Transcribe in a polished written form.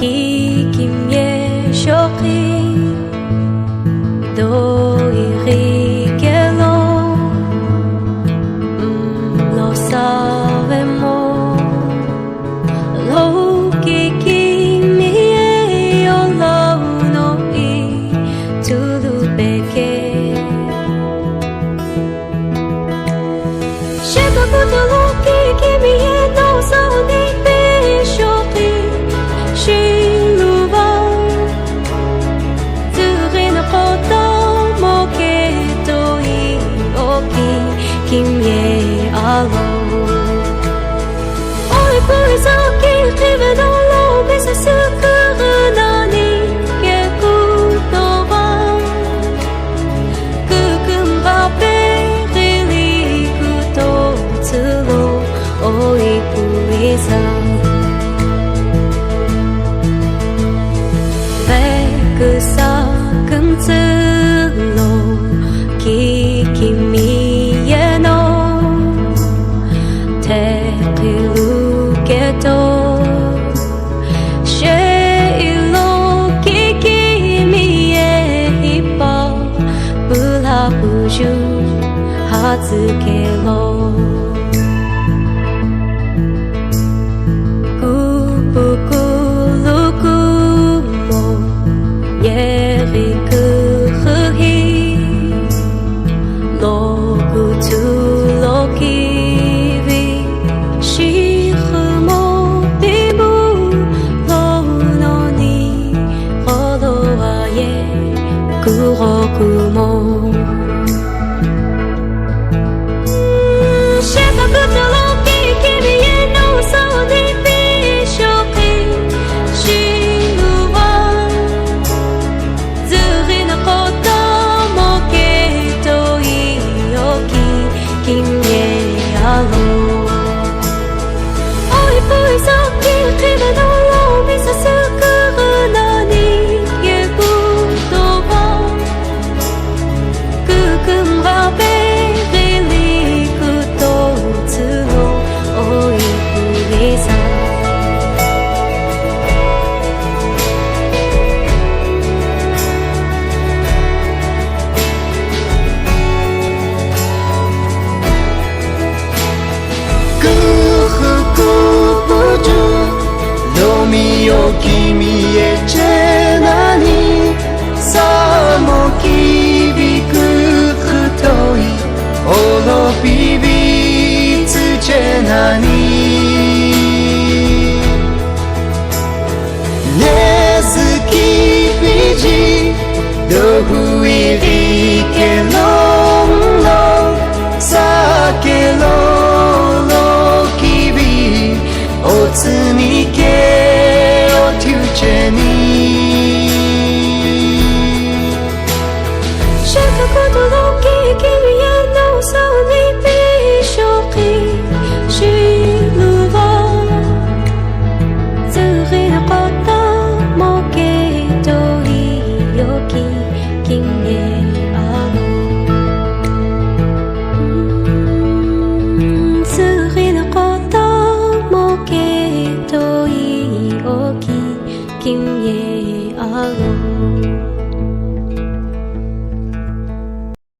kikimiye shoki do irigelo lo sabemos lo kikimiye yo lo no i tulu beke shikakuto lo kikimiye no soni be shoki kikimiye alo oi poisa ki rive dans l'eau mais c'est ce que renani que kutova kukumba perili kutotsulo oi poisa vekusa kumtsulo kikimiye tekiluketo sheilo kikimiye hippo bulabuju hazukelo kupukuluku mo yerikuhi laghu tu loki kurokumo shikakuto lo kikimiye no soni be shoki shinuwa zuri no koto moketo ioki kikimiye alo oi poisa ki rive dans l'eau mais c'est ce que renani kikimiye chenani samo kibiku kutoi olo bibi tsuchenani nezuki biji dohu irikelo no sakelo no kibi otsumike shikakuto lo kikimiye